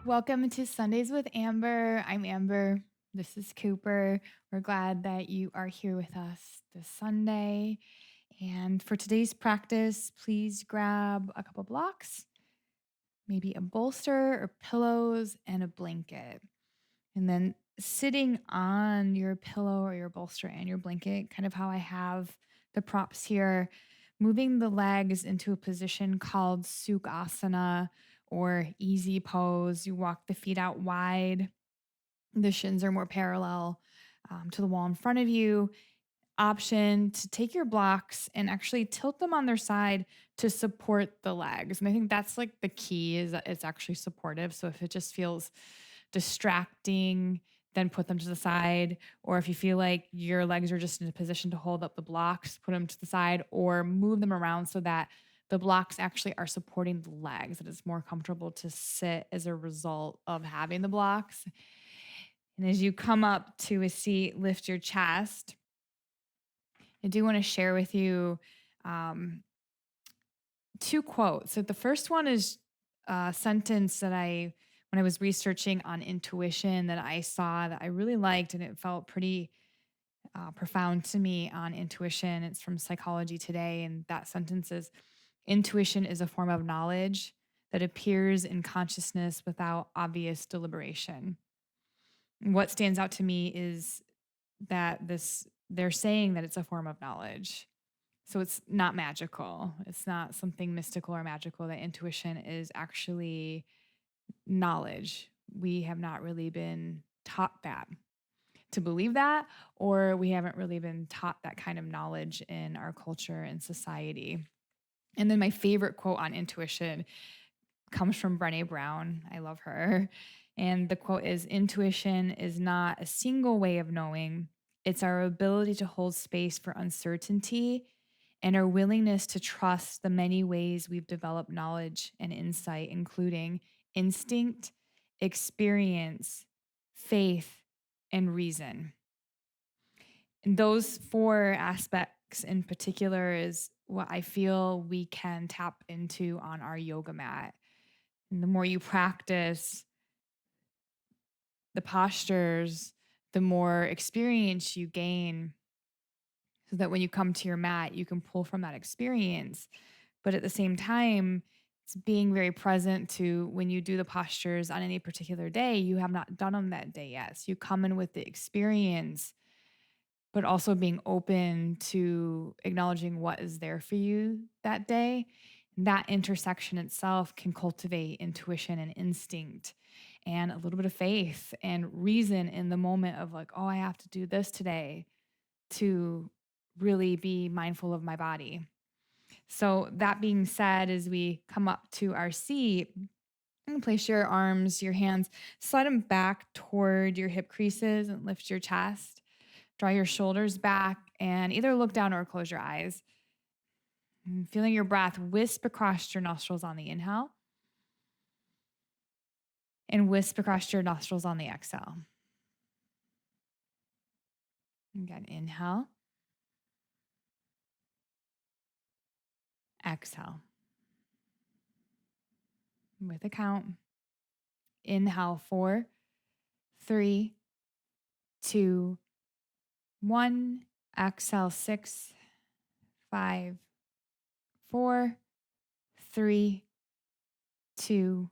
Welcome to Sundays with Amber. I'm Amber. This is Cooper. We're glad that you are here with us this Sunday. And for today's practice, please grab a couple blocks, maybe a bolster or pillows, and a blanket. And then sitting on your pillow or your bolster and your blanket, kind of how I have the props here, moving the legs into a position called Sukhasana or easy pose. You walk the feet out wide, the shins are more parallel to the wall in front of you. Option to take your blocks and actually tilt them on their side to support the legs. And I think that's like the key is that it's actually supportive. So if it just feels distracting, then put them to the side. Or if you feel like your legs are just in a position to hold up the blocks, put them to the side or move them around so that the blocks actually are supporting the legs, that it's more comfortable to sit as a result of having the blocks. And as you come up to a seat, lift your chest. I do want to share with you um, two quotes. So the first one is a sentence that when I was researching on intuition, that I saw that I really liked, and it felt pretty profound to me on intuition. It's from Psychology Today, and that sentence is: intuition is a form of knowledge that appears in consciousness without obvious deliberation. And what stands out to me is that they're saying that it's a form of knowledge. So it's not magical. It's not something mystical or magical. That intuition is actually knowledge. We have not really been taught that to believe that, or we haven't really been taught that kind of knowledge in our culture and society. And then my favorite quote on intuition comes from Brené Brown. I love her. And the quote is: intuition is not a single way of knowing, it's our ability to hold space for uncertainty and our willingness to trust the many ways we've developed knowledge and insight, including instinct, experience, faith, and reason. And those four aspects in particular is what I feel we can tap into on our yoga mat. And the more you practice the postures, the more experience you gain, so that when you come to your mat, you can pull from that experience. But at the same time, it's being very present to when you do the postures on any particular day, you have not done them that day yet. So you come in with the experience, but also being open to acknowledging what is there for you that day. That intersection itself can cultivate intuition and instinct and a little bit of faith and reason in the moment of like, oh, I have to do this today to really be mindful of my body. So, that being said, as we come up to our seat, you can place your arms, your hands, slide them back toward your hip creases and lift your chest. Draw your shoulders back and either look down or close your eyes. And feeling your breath wisp across your nostrils on the inhale and wisp across your nostrils on the exhale. Again, inhale, exhale. With a count. Inhale, 4, 3, 2, 1. Exhale, 6, 5, 4, 3, 2,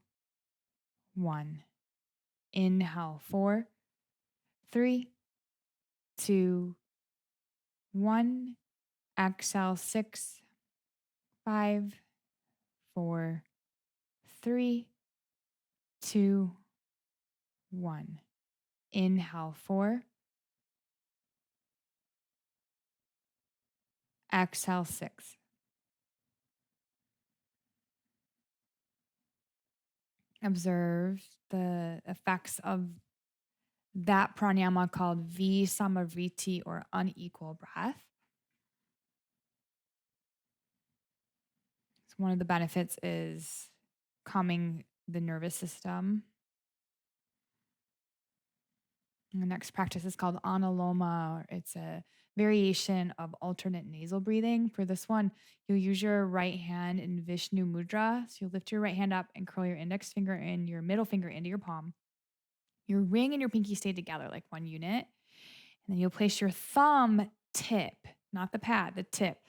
1. Inhale, 4, 3, 2, 1. Exhale, 6, 5, 4, 3, 2, 1. Inhale, 4. Exhale, 6. Observe the effects of that pranayama called Visamriti, or unequal breath. So one of the benefits is calming the nervous system. And the next practice is called Analoma. It's a variation of alternate nasal breathing. For this one, you'll use your right hand in Vishnu Mudra. So you'll lift your right hand up and curl your index finger and your middle finger into your palm. Your ring and your pinky stay together like one unit. And then you'll place your thumb tip, not the pad, the tip,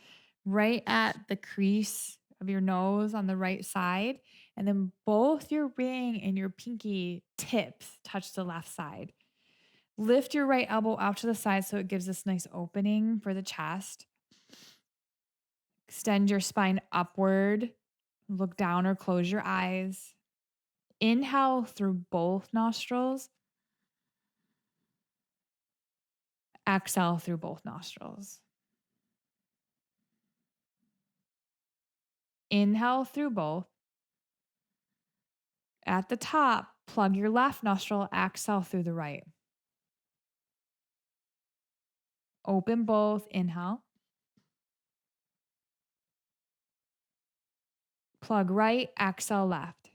right at the crease of your nose on the right side. And then both your ring and your pinky tips touch the left side. Lift your right elbow out to the side so it gives this nice opening for the chest. Extend your spine upward. Look down or close your eyes. Inhale through both nostrils. Exhale through both nostrils. Inhale through both. At the top, plug your left nostril, exhale through the right. Open both, inhale. Plug right, exhale left.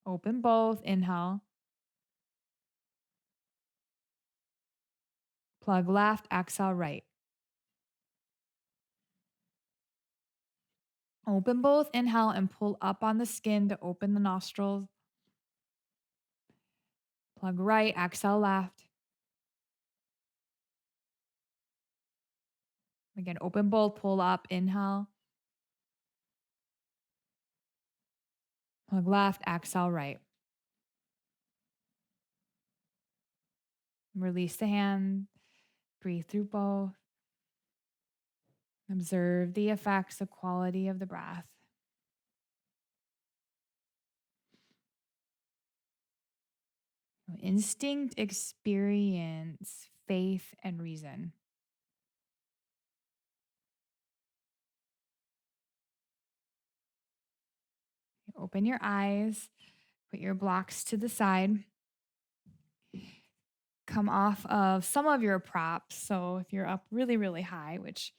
Open both, inhale. Plug left, exhale right. Open both, inhale, and pull up on the skin to open the nostrils. Plug right, exhale left. Again, open both, pull up, inhale. Plug left, exhale right. Release the hand. Breathe through both. Observe the effects, the quality of the breath. Instinct, experience, faith, and reason. Open your eyes, put your blocks to the side. Come off of some of your props. So if you're up really, really high, which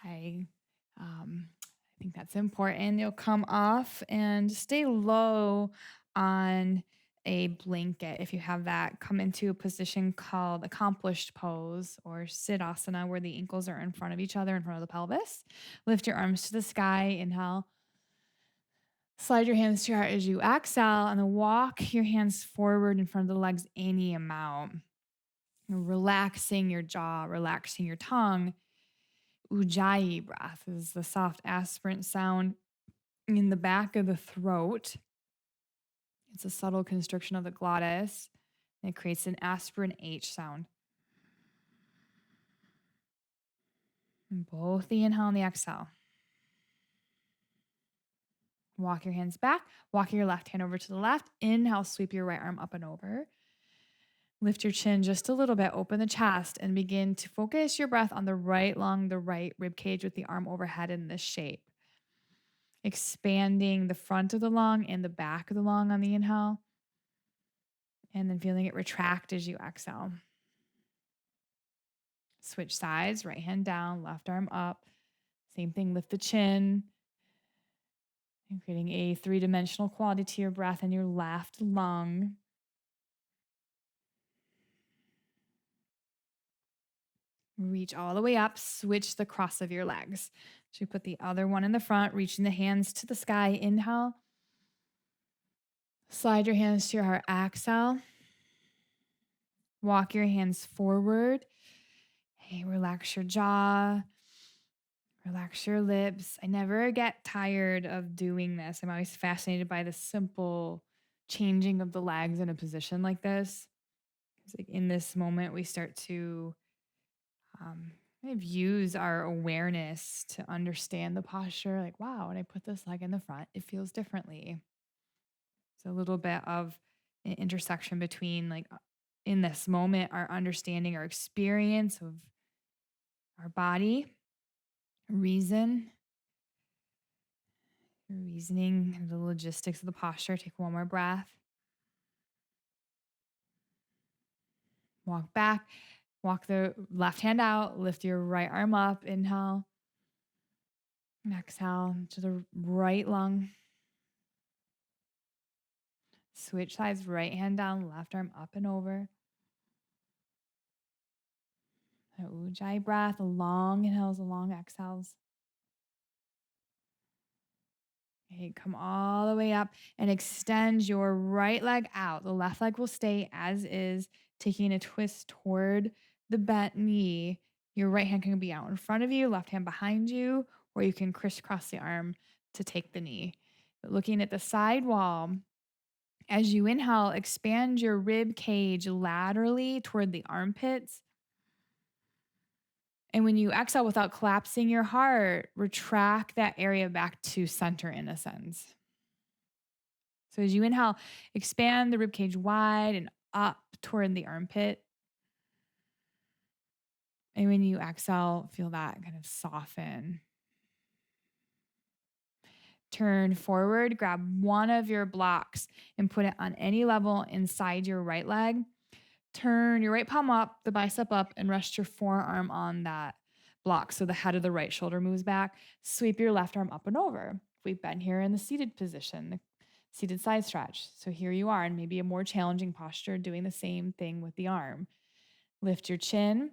I think that's important, you'll come off and stay low on a blanket. If you have that, come into a position called accomplished pose or Sukhasana, where the ankles are in front of each other, in front of the pelvis. Lift your arms to the sky. Inhale. Slide your hands to your heart as you exhale, and then walk your hands forward in front of the legs any amount. Relaxing your jaw, relaxing your tongue. Ujjayi breath is the soft aspirant sound in the back of the throat. It's a subtle constriction of the glottis. And it creates an aspirant H sound. And both the inhale and the exhale. Walk your hands back. Walk your left hand over to the left. Inhale, sweep your right arm up and over. Lift your chin just a little bit, open the chest, and begin to focus your breath on the right lung, the right rib cage with the arm overhead in this shape. Expanding the front of the lung and the back of the lung on the inhale, and then feeling it retract as you exhale. Switch sides, right hand down, left arm up. Same thing, lift the chin. And creating a three-dimensional quality to your breath in your left lung. Reach all the way up, switch the cross of your legs. So you put the other one in the front, reaching the hands to the sky. Inhale. Slide your hands to your heart. Exhale. Walk your hands forward. Hey, relax your jaw. Relax your lips. I never get tired of doing this. I'm always fascinated by the simple changing of the legs in a position like this. Like in this moment, we start to kind of use our awareness to understand the posture. Like, wow, when I put this leg in the front, it feels differently. It's a little bit of an intersection between, like, in this moment, our understanding, our experience of our body, reasoning, the logistics of the posture. Take one more breath. Walk back. Walk the left hand out. Lift your right arm up. Inhale. And exhale to the right lung. Switch sides, right hand down, left arm up and over. Ujjayi breath, long inhales, long exhales. Okay, come all the way up and extend your right leg out. The left leg will stay as is, taking a twist toward the bent knee. Your right hand can be out in front of you, left hand behind you, or you can crisscross the arm to take the knee. But looking at the side wall, as you inhale, expand your rib cage laterally toward the armpits. And when you exhale without collapsing your heart, retract that area back to center in a sense. So as you inhale, expand the rib cage wide and up toward the armpit. And when you exhale, feel that kind of soften. Turn forward, grab one of your blocks and put it on any level inside your right leg. Turn your right palm up, the bicep up, and rest your forearm on that block so the head of the right shoulder moves back. Sweep your left arm up and over. We've been here in the seated position, the seated side stretch. So here you are in maybe a more challenging posture, doing the same thing with the arm. Lift your chin,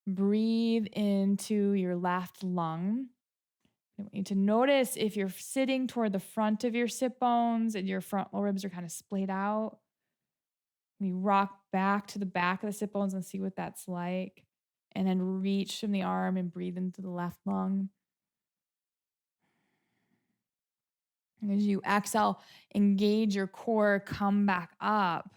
breathe into your left lung. I want you to notice if you're sitting toward the front of your sit bones and your frontal ribs are kind of splayed out. You rock back to the back of the sit bones and see what that's like. And then reach from the arm and breathe into the left lung. And as you exhale, engage your core, come back up.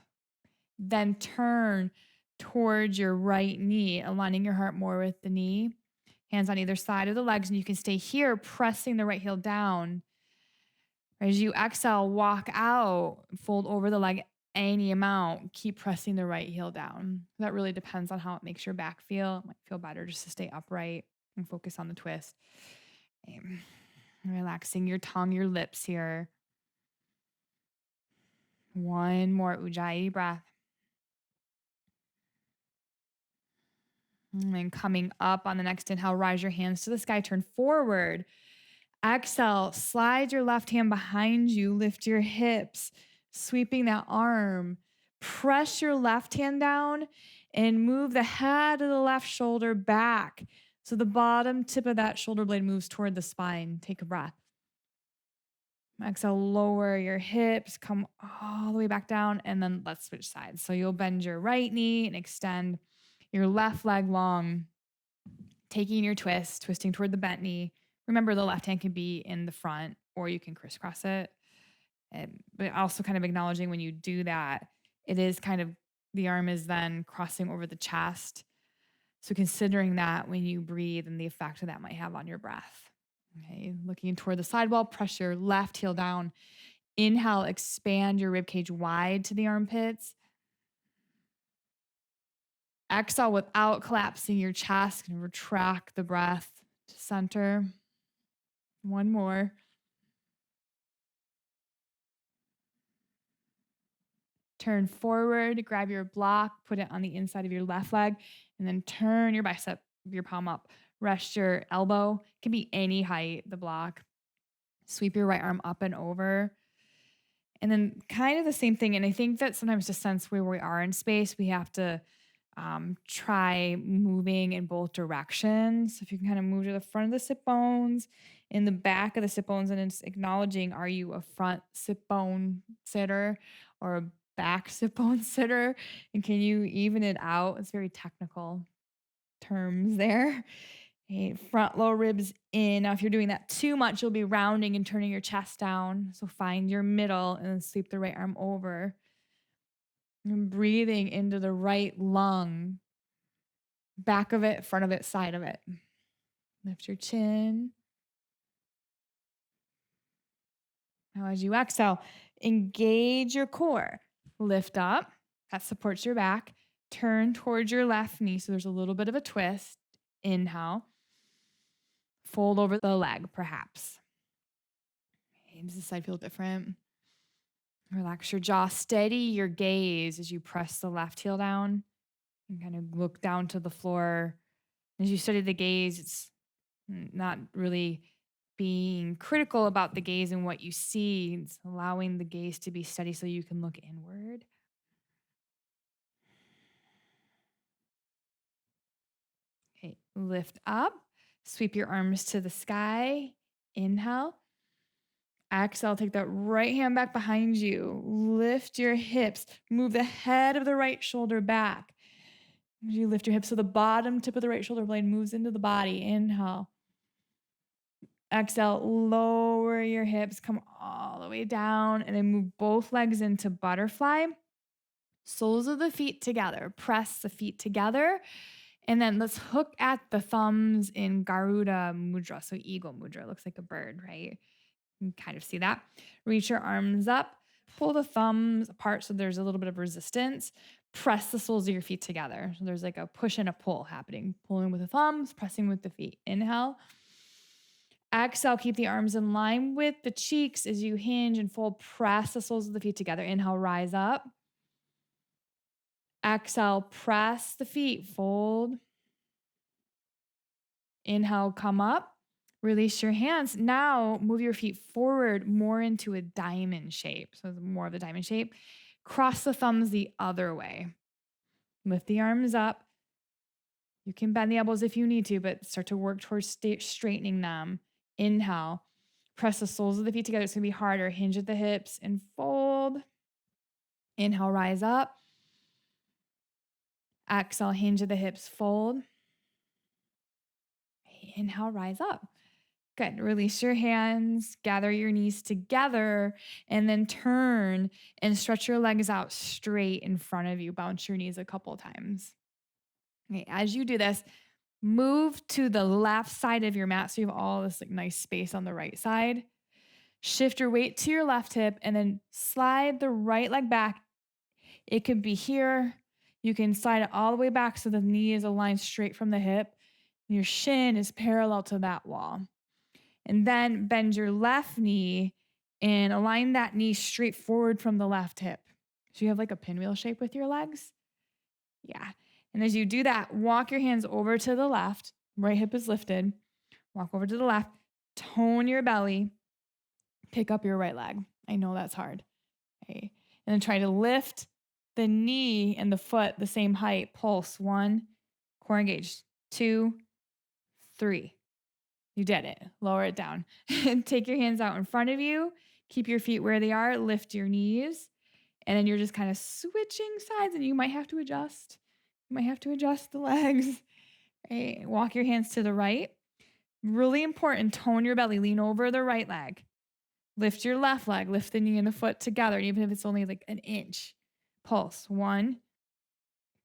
Then turn towards your right knee, aligning your heart more with the knee. Hands on either side of the legs, and you can stay here, pressing the right heel down. As you exhale, walk out, fold over the leg any amount, keep pressing the right heel down. That really depends on how it makes your back feel. It might feel better just to stay upright and focus on the twist. Relaxing your tongue, your lips here. One more Ujjayi breath. And then coming up on the next inhale, rise your hands to the sky, turn forward. Exhale, slide your left hand behind you, lift your hips, sweeping that arm. Press your left hand down and move the head of the left shoulder back. So the bottom tip of that shoulder blade moves toward the spine. Take a breath. Exhale, lower your hips, come all the way back down, and then let's switch sides. So you'll bend your right knee and extend your left leg long, taking your twist, twisting toward the bent knee. Remember, the left hand can be in the front or you can crisscross it. But also kind of acknowledging when you do that, it is kind of the arm is then crossing over the chest. So considering that when you breathe and the effect that might have on your breath. Okay, looking toward the sidewall, press your left heel down. Inhale, expand your rib cage wide to the armpits. Exhale without collapsing your chest and retract the breath to center. One more. Turn forward, grab your block, put it on the inside of your left leg, and then turn your bicep, your palm up. Rest your elbow. It can be any height, the block. Sweep your right arm up and over. And then kind of the same thing. And I think that sometimes to sense where we are in space, we have to try moving in both directions. So if you can kind of move to the front of the sit bones, in the back of the sit bones, and it's acknowledging, are you a front sit bone sitter or a back sit bone sitter? And can you even it out? It's very technical terms there. Okay, front lower ribs in. Now, if you're doing that too much, you'll be rounding and turning your chest down. So find your middle and then sweep the right arm over. And breathing into the right lung, back of it, front of it, side of it. Lift your chin. Now, as you exhale, engage your core. Lift up. That supports your back. Turn towards your left knee. So there's a little bit of a twist. Inhale. Fold over the leg, perhaps. Okay, does this side feel different? Relax your jaw. Steady your gaze as you press the left heel down and kind of look down to the floor. As you study the gaze, it's not really being critical about the gaze and what you see. It's allowing the gaze to be steady so you can look inward. Okay, lift up, sweep your arms to the sky. Inhale. Exhale, take that right hand back behind you. Lift your hips. Move the head of the right shoulder back. As you lift your hips so the bottom tip of the right shoulder blade moves into the body. Inhale. Exhale, lower your hips, come all the way down, and then move both legs into butterfly. Soles of the feet together. Press the feet together. And then let's hook at the thumbs in Garuda Mudra. So eagle mudra looks like a bird, right? You can kind of see that. Reach your arms up, pull the thumbs apart so there's a little bit of resistance. Press the soles of your feet together. So there's like a push and a pull happening. Pulling with the thumbs, pressing with the feet. Inhale. Exhale, keep the arms in line with the cheeks as you hinge and fold. Press the soles of the feet together. Inhale, rise up. Exhale, press the feet, fold. Inhale, come up. Release your hands. Now move your feet forward more into a diamond shape. So more of the diamond shape. Cross the thumbs the other way. Lift the arms up. You can bend the elbows if you need to, but start to work towards straightening them. Inhale. Press the soles of the feet together. It's going to be harder. Hinge at the hips and fold. Inhale, rise up. Exhale, hinge at the hips, fold. Inhale, rise up. Good. Release your hands, gather your knees together, and then turn and stretch your legs out straight in front of you. Bounce your knees a couple times. Okay, as you do this, move to the left side of your mat so you have all this like nice space on the right side. Shift your weight to your left hip and then slide the right leg back. It could be here. You can slide it all the way back so the knee is aligned straight from the hip. Your shin is parallel to that wall. And then bend your left knee and align that knee straight forward from the left hip. So you have like a pinwheel shape with your legs. Yeah. And as you do that, walk your hands over to the left. Right hip is lifted. Walk over to the left. Tone your belly. Pick up your right leg. I know that's hard. Okay. And then try to lift the knee and the foot the same height. Pulse. 1. Core engaged. 2, 3. You did it. Lower it down. And take your hands out in front of you. Keep your feet where they are. Lift your knees. And then you're just kind of switching sides and you might have to adjust. You might have to adjust the legs. Right? Walk your hands to the right. Really important. Tone your belly. Lean over the right leg. Lift your left leg. Lift the knee and the foot together, even if it's only like an inch. Pulse. 1,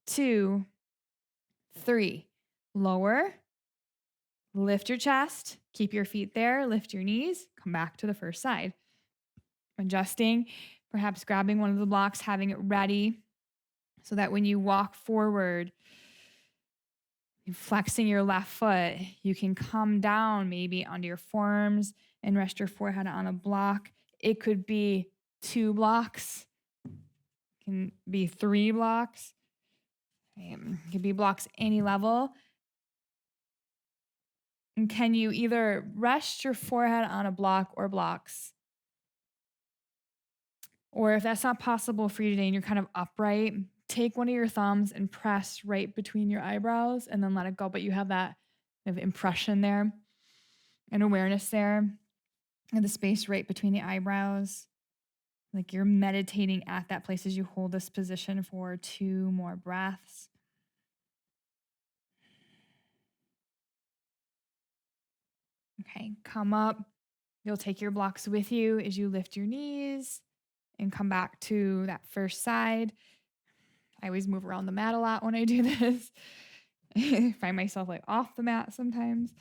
2, 3. Lower. Lift your chest, keep your feet there, lift your knees, come back to the first side. Adjusting, perhaps grabbing one of the blocks, having it ready so that when you walk forward, flexing your left foot, you can come down maybe onto your forearms and rest your forehead on a block. It could be 2 blocks, it can be 3 blocks, it could be blocks any level. And can you either rest your forehead on a block or blocks? Or if that's not possible for you today and you're kind of upright, take one of your thumbs and press right between your eyebrows and then let it go. But you have that kind of impression there and awareness there and the space right between the eyebrows. Like you're meditating at that place as you hold this position for 2 more breaths. Okay, come up. You'll take your blocks with you as you lift your knees and come back to that first side. I always move around the mat a lot when I do this. I find myself like off the mat sometimes.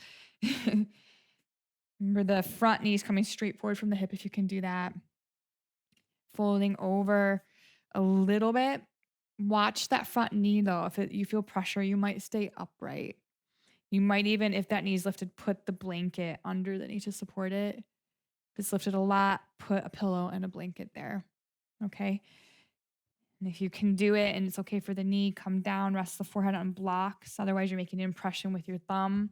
Remember the front knees coming straight forward from the hip if you can do that. Folding over a little bit. Watch that front knee though. If you feel pressure, you might stay upright. You might even, if that knee is lifted, put the blanket under the knee to support it. If it's lifted a lot, put a pillow and a blanket there. Okay. And if you can do it and it's okay for the knee, come down, rest the forehead on blocks. Otherwise, you're making an impression with your thumb.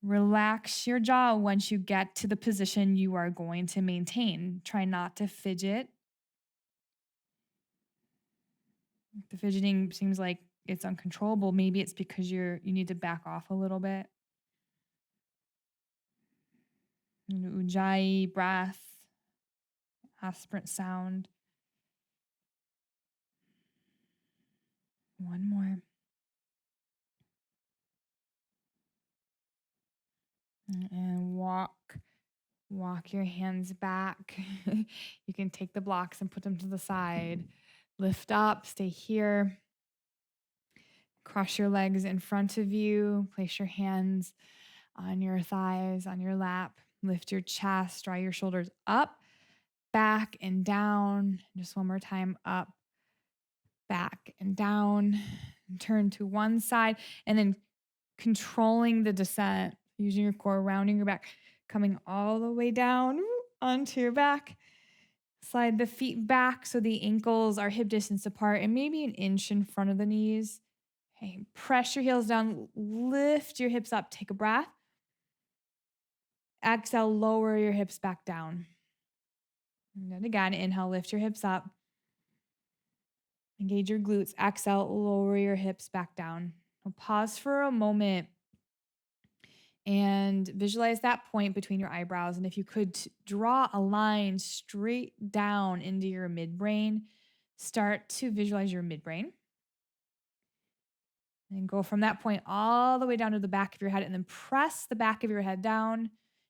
Relax your jaw once you get to the position you are going to maintain. Try not to fidget. If the fidgeting seems like it's uncontrollable, maybe it's because you need to back off a little bit. Ujjayi breath, aspirant sound. One more. And walk your hands back. You can take the blocks and put them to the side. Lift up, stay here. Cross your legs in front of you. Place your hands on your thighs, on your lap. Lift your chest, draw your shoulders up, back, and down. Just one more time, up, back, and down. Turn to one side, and then controlling the descent, using your core, rounding your back, coming all the way down onto your back. Slide the feet back so the ankles are hip distance apart and maybe an inch in front of the knees. Okay, press your heels down, lift your hips up, take a breath. Exhale, lower your hips back down. And then again, inhale, lift your hips up. Engage your glutes. Exhale, lower your hips back down. We'll pause for a moment and visualize that point between your eyebrows. And if you could draw a line straight down into your midbrain, start to visualize your midbrain. And go from that point all the way down to the back of your head and then press the back of your head down.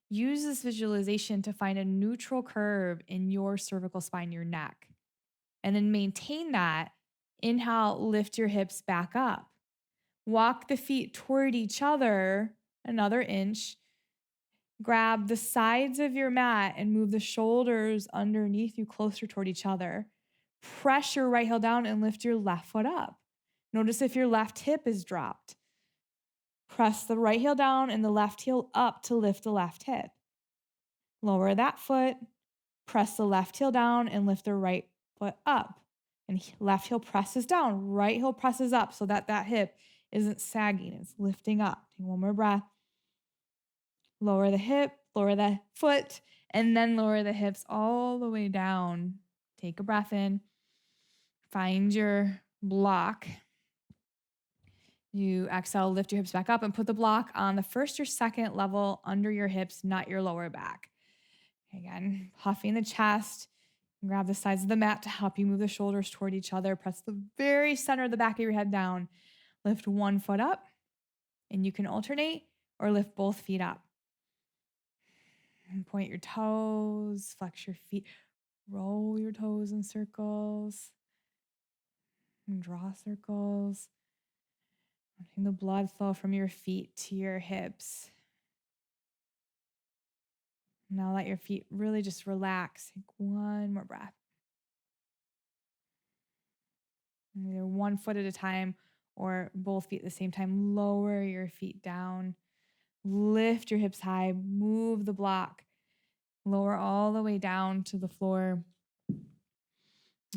Use this visualization to find a neutral curve in your cervical spine, your neck. And then maintain that. Inhale, lift your hips back up. Walk the feet toward each other, another inch. Grab the sides of your mat and move the shoulders underneath you closer toward each other. Press your right heel down and lift your left foot up. Notice if your left hip is dropped. Press the right heel down and the left heel up to lift the left hip. Lower that foot. Press the left heel down and lift the right foot up. And left heel presses down, right heel presses up so that that hip isn't sagging, it's lifting up. Take one more breath. Lower the hip, lower the foot, and then lower the hips all the way down. Take a breath in. Find your block. You exhale, lift your hips back up and put the block on the first or second level under your hips, not your lower back. Again, puffing the chest. Grab the sides of the mat to help you move the shoulders toward each other. Press the very center of the back of your head down. Lift one foot up, and you can alternate or lift both feet up. And point your toes, flex your feet, roll your toes in circles, and draw circles. Letting the blood flow from your feet to your hips. Now let your feet really just relax. Take one more breath. Either one foot at a time or both feet at the same time. Lower your feet down. Lift your hips high. Move the block. Lower all the way down to the floor.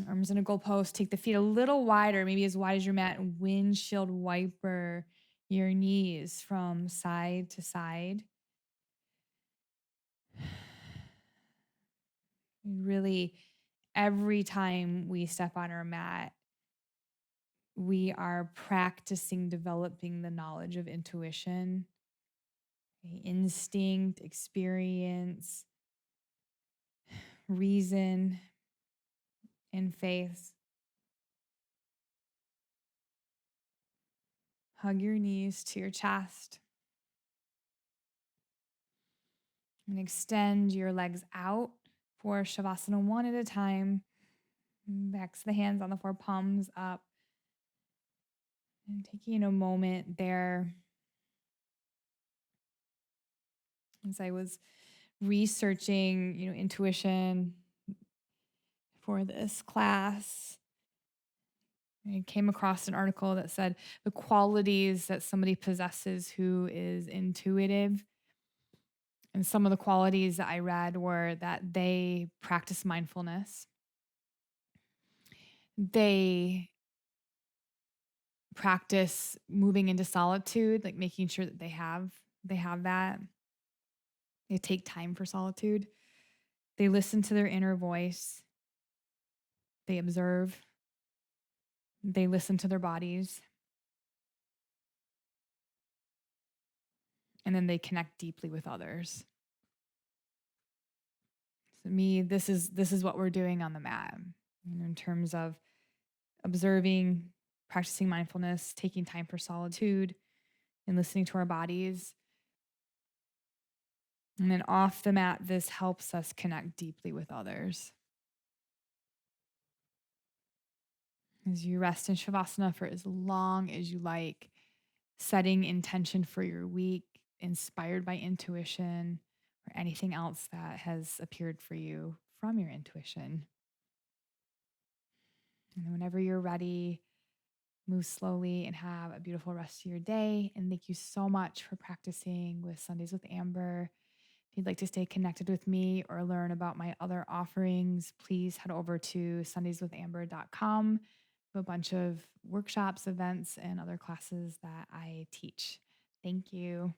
Arms in a goal post. Take the feet a little wider, maybe as wide as your mat, and windshield wiper your knees from side to side. Really, every time we step on our mat, we are practicing developing the knowledge of intuition, instinct, experience, reason, and faith. Hug your knees to your chest and extend your legs out for Shavasana one at a time. Backs the hands on the floor, palms up. And taking a moment there as I was researching, intuition for this class. I came across an article that said the qualities that somebody possesses who is intuitive. And some of the qualities that I read were that they practice mindfulness. They practice moving into solitude, like making sure that they have they have that. They take time for solitude. They listen to their inner voice. They observe. They listen to their bodies. And then they connect deeply with others. To me, this is what we're doing on the mat, in terms of observing, practicing mindfulness, taking time for solitude, and listening to our bodies. And then off the mat, this helps us connect deeply with others. As you rest in Shavasana for as long as you like, setting intention for your week, inspired by intuition or anything else that has appeared for you from your intuition. And whenever you're ready, move slowly and have a beautiful rest of your day. And thank you so much for practicing with Sundays with Amber. If you'd like to stay connected with me or learn about my other offerings, please head over to sundayswithamber.com. A bunch of workshops, events, and other classes that I teach. Thank you.